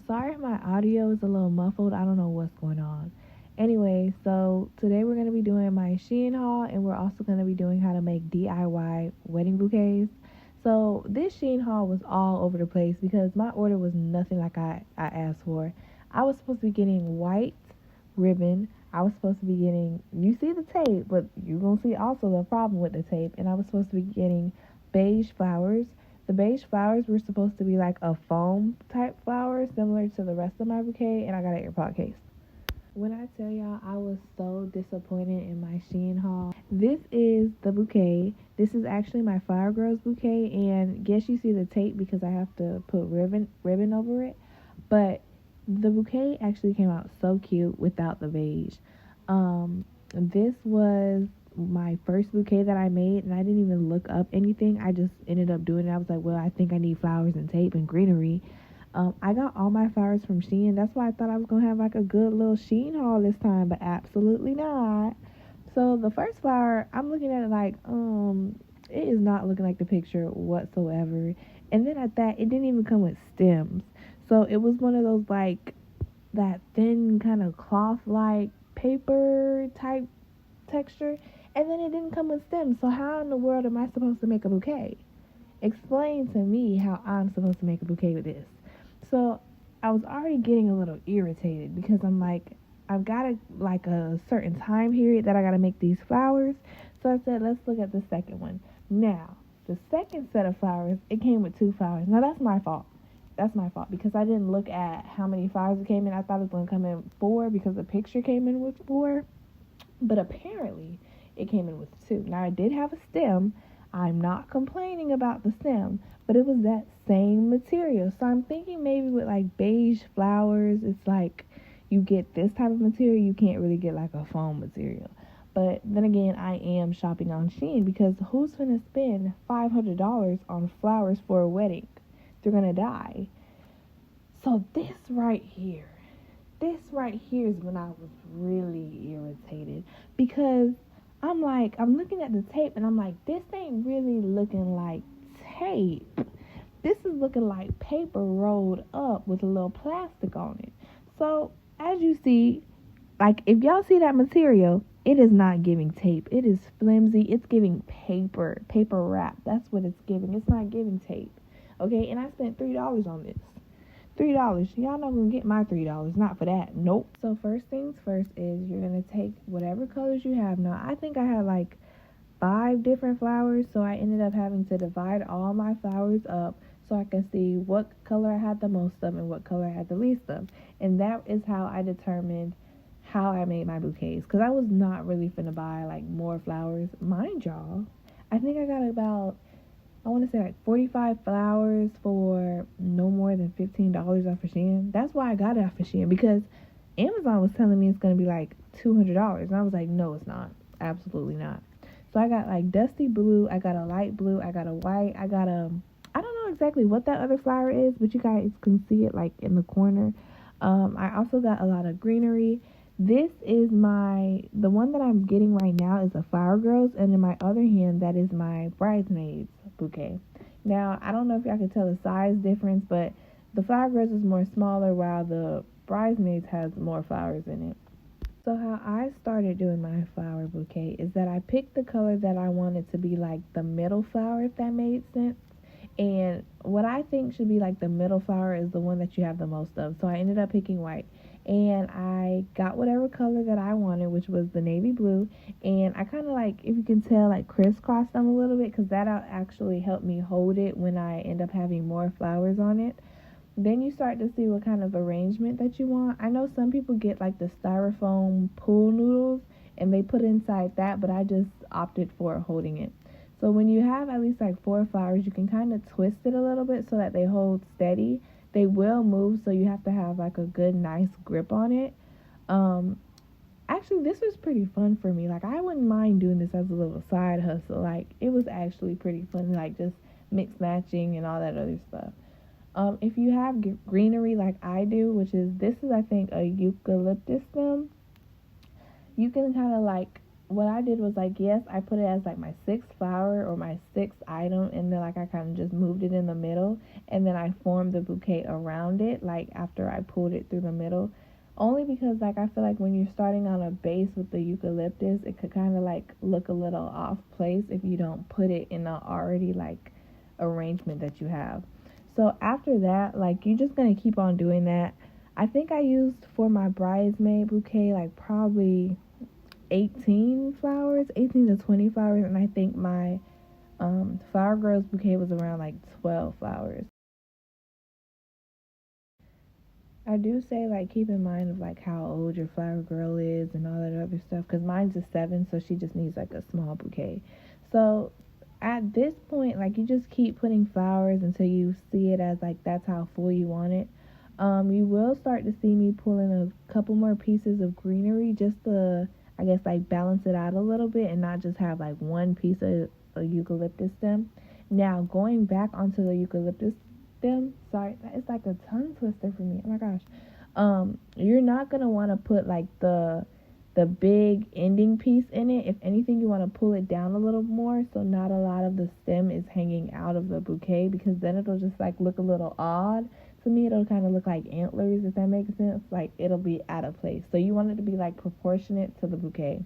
sorry if my audio is a little muffled. I don't know what's going on. Anyway, so today we're going to be doing my SHEIN haul, and we're also going to be doing how to make DIY wedding bouquets. So this SHEIN haul was all over the place because my order was nothing like I asked for. I was supposed to be getting white ribbon. I was supposed to be getting, you see the tape, but you're going to see also the problem with the tape. And I was supposed to be getting beige flowers. The beige flowers were supposed to be like a foam type flower, similar to the rest of my bouquet, and I got an AirPod case. When I tell y'all I was so disappointed in my SHEIN haul, this is the bouquet. This is actually my Flower Girls bouquet, and guess you see the tape because I have to put ribbon over it. But the bouquet actually came out so cute without the beige. This was my first bouquet that I made, and I didn't even look up anything. I just ended up doing it. I was like, well, I think I need flowers and tape and greenery. I got all my flowers from SHEIN. That's why I thought I was gonna have like a good little SHEIN haul this time, but absolutely not. So the first flower, I'm looking at it like, it is not looking like the picture whatsoever. And then at that, it didn't even come with stems. So it was one of those like that thin kind of cloth like paper type texture, and then it didn't come with stems. So how in the world am I supposed to make a bouquet? Explain to me how I'm supposed to make a bouquet with this. So I was already getting a little irritated because I'm like, I've got a certain time period that I gotta make these flowers. So I said, let's look at the second one. Now, the second set of flowers, it came with 2 flowers. Now that's my fault. That's my fault because I didn't look at how many flowers it came in. I thought it was gonna come in 4 because the picture came in with 4. But apparently it came in with 2. Now I did have a stem. I'm not complaining about the stem, but it was that same material. So I'm thinking maybe with like beige flowers, it's like you get this type of material, you can't really get like a foam material. But then again, I am shopping on SHEIN because who's gonna spend $500 on flowers for a wedding? They're gonna die. So this right here is when I was really irritated because I'm looking at the tape and I'm like, this ain't really looking like tape. This is looking like paper rolled up with a little plastic on it. So as you see, like if y'all see that material, it is not giving tape. It is flimsy. It's giving paper wrap. That's what it's giving. It's not giving tape. Okay, and I spent $3 on this. $3. Y'all not gonna get my $3. Not for that. Nope. So first things first is you're gonna take whatever colors you have. Now I think I had like 5 different flowers, so I ended up having to divide all my flowers up so I can see what color I had the most of and what color I had the least of. And that is how I determined how I made my bouquets, because I was not really finna buy like more flowers. Mind y'all, I think I got about, I want to say like 45 flowers for no more than $15 off of SHEIN. That's why I got it off of SHEIN, because Amazon was telling me it's going to be like $200. And I was like, no, it's not. Absolutely not. So I got like dusty blue. I got a light blue. I got a white. I got I don't know exactly what that other flower is, but you guys can see it like in the corner. I also got a lot of greenery. This is the one that I'm getting right now is a Flower Girls, and in my other hand, that is my Bridesmaids bouquet. Now, I don't know if y'all can tell the size difference, but the Flower Girls is more smaller while the Bridesmaids has more flowers in it. So how I started doing my flower bouquet is that I picked the color that I wanted to be like the middle flower, if that made sense. And what I think should be like the middle flower is the one that you have the most of. So I ended up picking white. And I got whatever color that I wanted, which was the navy blue. And I kind of like, if you can tell, like crisscrossed them a little bit, because that actually helped me hold it when I end up having more flowers on it. Then you start to see what kind of arrangement that you want. I know some people get like the styrofoam pool noodles and they put inside that, but I just opted for holding it. So when you have at least like 4 flowers, you can kind of twist it a little bit so that they hold steady. They will move, so you have to have like a good, nice grip on it. Actually, this was pretty fun for me. Like, I wouldn't mind doing this as a little side hustle. Like, it was actually pretty fun, like just mix matching and all that other stuff. If you have greenery like I do, which is, this is I think a eucalyptus stem, you can kind of like what I did was like, yes, I put it as like my sixth flower or my sixth item, and then like I kind of just moved it in the middle, and then I formed the bouquet around it, like after I pulled it through the middle. Only because like I feel like when you're starting on a base with the eucalyptus, it could kind of like look a little off place if you don't put it in a already like arrangement that you have. So after that, like you're just gonna keep on doing that. I think I used for my bridesmaid bouquet like probably 18 flowers, 18 to 20 flowers, and I think my flower girl's bouquet was around like 12 flowers. I do say like keep in mind of like how old your flower girl is and all that other stuff, because mine's a 7, so she just needs like a small bouquet. So at this point, like you just keep putting flowers until you see it as like that's how full you want it. You will start to see me pull in a couple more pieces of greenery just to, I guess, like balance it out a little bit and not just have like one piece of a eucalyptus stem. Now, going back onto the eucalyptus stem, sorry, it's like a tongue twister for me. Oh my gosh. You're not gonna want to put like the big ending piece in it. If anything, you want to pull it down a little more so not a lot of the stem is hanging out of the bouquet, because then it'll just like look a little odd. To me, it'll kind of look like antlers, if that makes sense. Like it'll be out of place. So you want it to be like proportionate to the bouquet.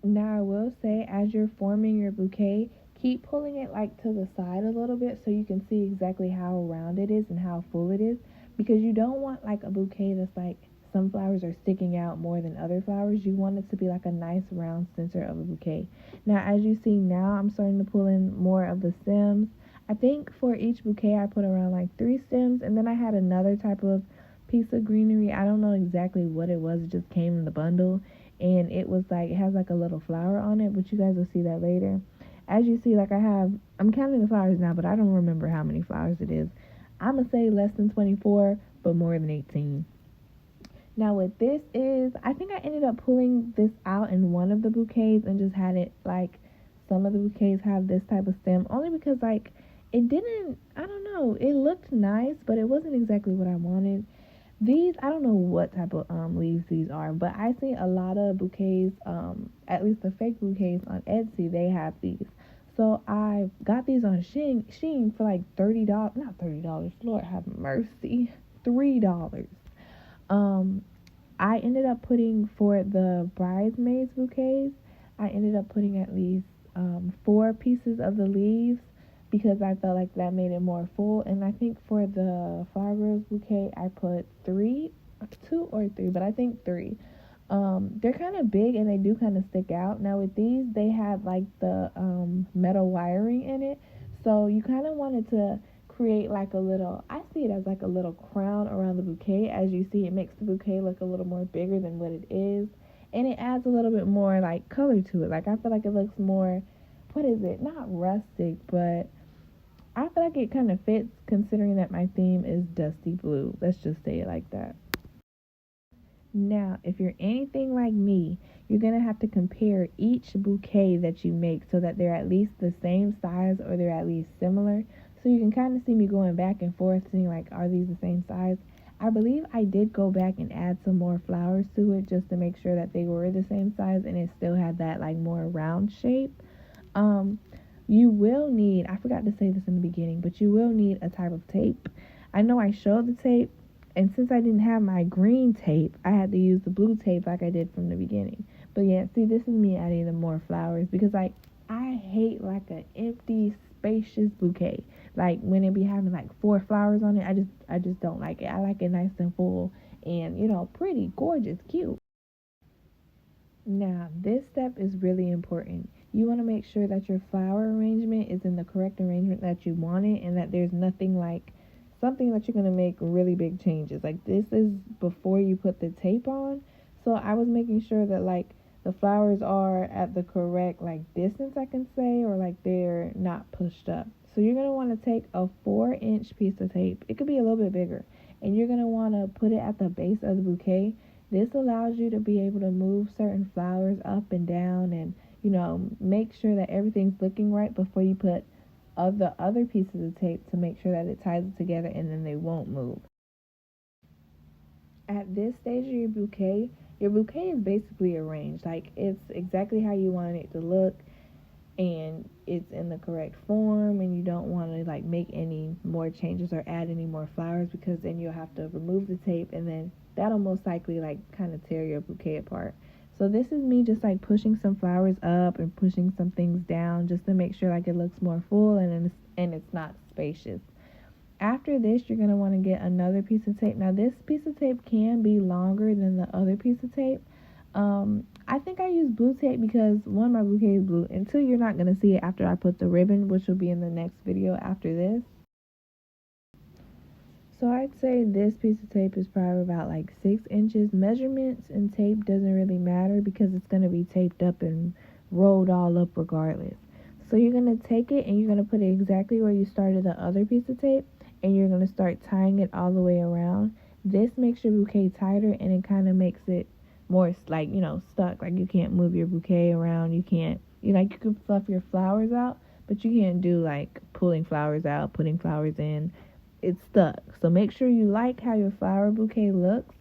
Now, I will say, as you're forming your bouquet, keep pulling it like to the side a little bit so you can see exactly how round it is and how full it is. Because you don't want like a bouquet that's like some flowers are sticking out more than other flowers. You want it to be like a nice round center of a bouquet. Now, as you see now, I'm starting to pull in more of the stems. I think for each bouquet, I put around like 3 stems, and then I had another type of piece of greenery. I don't know exactly what it was, it just came in the bundle, and it was like it has like a little flower on it, but you guys will see that later. As you see, like I'm counting the flowers now, but I don't remember how many flowers it is. I'm gonna say less than 24, but more than 18. Now what this is, I think I ended up pulling this out in one of the bouquets and just had it like some of the bouquets have this type of stem, only because like it didn't, I don't know, it looked nice, but it wasn't exactly what I wanted. These, I don't know what type of leaves these are, but I see a lot of bouquets, at least the fake bouquets on Etsy, they have these. So I got these on Shein for like $30, not $30, Lord have mercy, $3. Um, I ended up putting for the bridesmaids bouquets, I ended up putting at least 4 pieces of the leaves because I felt like that made it more full. And I think for the flower girls bouquet, I put 3, 2 or 3, but I think 3. They're kind of big and they do kind of stick out. Now with these, they had like the metal wiring in it, so you kind of wanted to create like a little, I see it as like a little crown around the bouquet. As you see, it makes the bouquet look a little more bigger than what it is, and it adds a little bit more like color to it. Like I feel like it looks more, what is it, not rustic, but I feel like it kind of fits considering that my theme is dusty blue. Let's just say it like that. Now, if you're anything like me, you're going to have to compare each bouquet that you make so that they're at least the same size or they're at least similar. So you can kind of see me going back and forth, seeing like, are these the same size? I believe I did go back and add some more flowers to it just to make sure that they were the same size and it still had that like more round shape. Um, you will need, I forgot to say this in the beginning, but you will need a type of tape. I know I showed the tape, and since I didn't have my green tape, I had to use the blue tape like I did from the beginning. But yeah, see, this is me adding the more flowers because like I hate like an empty, spacious bouquet. Like when it be having like 4 flowers on it, I just don't like it. I like it nice and full and pretty, gorgeous, cute. Now, this step is really important. You want to make sure that your flower arrangement is in the correct arrangement that you want it, and that there's nothing like something that you're going to make really big changes. Like this is before you put the tape on. So I was making sure that like the flowers are at the correct like distance, I can say, or like they're not pushed up. So you're going to want to take a 4-inch piece of tape. It could be a little bit bigger. And you're going to want to put it at the base of the bouquet. This allows you to be able to move certain flowers up and down and, make sure that everything's looking right before you put of the other pieces of tape to make sure that it ties it together and then they won't move. At this stage of your bouquet is basically arranged. Like, it's exactly how you want it to look, and it's in the correct form, and you don't want to like make any more changes or add any more flowers, because then you'll have to remove the tape, and then that'll most likely like kind of tear your bouquet apart. So this is me just like pushing some flowers up and pushing some things down just to make sure like it looks more full and it's not spacious. After this, you're going to want to get another piece of tape. Now, this piece of tape can be longer than the other piece of tape. I think I use blue tape because, one, my bouquet is blue, and two, you're not going to see it after I put the ribbon, which will be in the next video after this. So I'd say this piece of tape is probably about like 6 inches. Measurements and tape doesn't really matter because it's going to be taped up and rolled all up regardless. So you're going to take it and you're going to put it exactly where you started the other piece of tape, and you're going to start tying it all the way around. This makes your bouquet tighter, and it kind of makes it more like, stuck. Like, you can't move your bouquet around. You can fluff your flowers out, but you can't do like pulling flowers out, putting flowers in. It's stuck. So make sure you like how your flower bouquet looks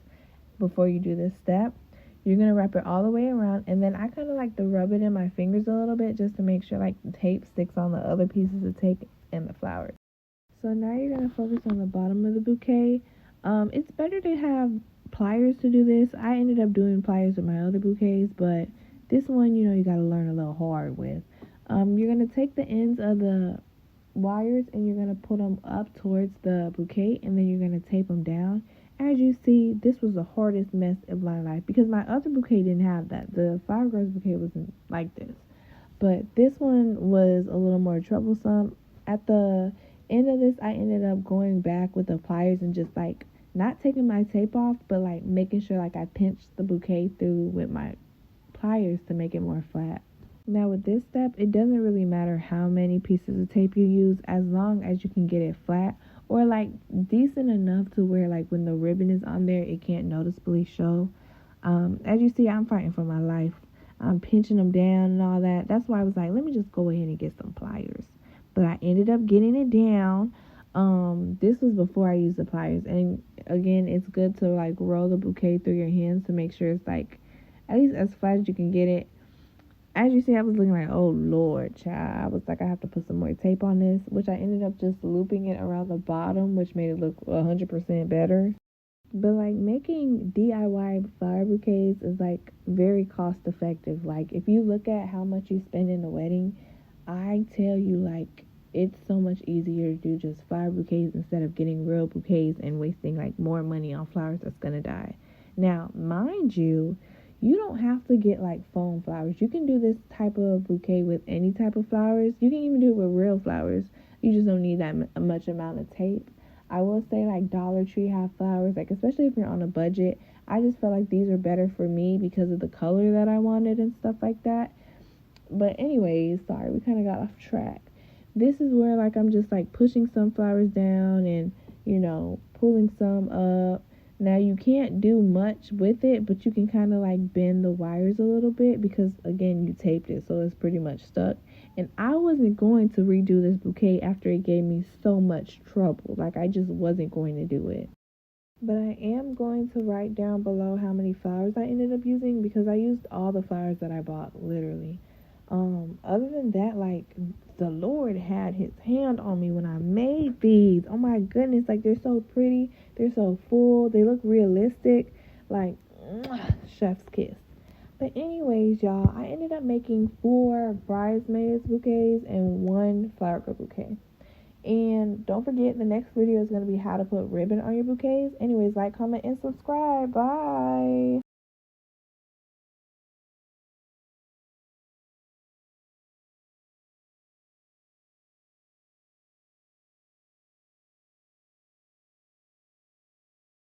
before you do this step. You're going to wrap it all the way around, and then I kind of like to rub it in my fingers a little bit just to make sure like the tape sticks on the other pieces of tape and the flowers. So now you're going to focus on the bottom of the bouquet. It's better to have pliers to do this. I ended up doing pliers with my other bouquets, but this one, you got to learn a little hard with. You're going to take the ends of the wires and you're going to put them up towards the bouquet, and then you're going to tape them down. As you see, this was the hardest mess of my life because my other bouquet didn't have that. The Flower Girls bouquet wasn't like this. But this one was a little more troublesome. At the end of this, I ended up going back with the pliers and just like not taking my tape off, but like making sure like I pinched the bouquet through with my pliers to make it more flat. Now with this step, it doesn't really matter how many pieces of tape you use as long as you can get it flat or like decent enough to where like when the ribbon is on there, it can't noticeably show. As you see, I'm fighting for my life. I'm pinching them down and all that. That's why I was like, let me just go ahead and get some pliers. But I ended up getting it down. This was before I used the pliers. And again, it's good to like roll the bouquet through your hands to make sure it's like at least as flat as you can get it. As you see, I was looking like, oh Lord, child. I was like, I have to put some more tape on this, which I ended up just looping it around the bottom, which made it look 100% better. But like making DIY flower bouquets is like very cost effective. Like if you look at how much you spend in a wedding, I tell you like it's so much easier to do just flower bouquets instead of getting real bouquets and wasting like more money on flowers that's gonna die. Now, mind you, you don't have to get like foam flowers. You can do this type of bouquet with any type of flowers. You can even do it with real flowers. You just don't need that much amount of tape. I will say like Dollar Tree have flowers, like especially if you're on a budget. I just felt like these are better for me because of the color that I wanted and stuff like that. But anyways, sorry, we kind of got off track. This is where like I'm just like pushing some flowers down and pulling some up. Now you can't do much with it, but you can kind of like bend the wires a little bit because again you taped it, so it's pretty much stuck. And I wasn't going to redo this bouquet after it gave me so much trouble. Like I just wasn't going to do it. But I am going to write down below how many flowers I ended up using because I used all the flowers that I bought, literally. Other than that, like the Lord had his hand on me when I made these. Oh my goodness, like they're so pretty, they're so full, they look realistic, like chef's kiss. But anyways, y'all, I ended up making 4 bridesmaids bouquets and 1 flower girl bouquet. And don't forget, the next video is going to be how to put ribbon on your bouquets. Anyways, like, comment, and subscribe. Bye.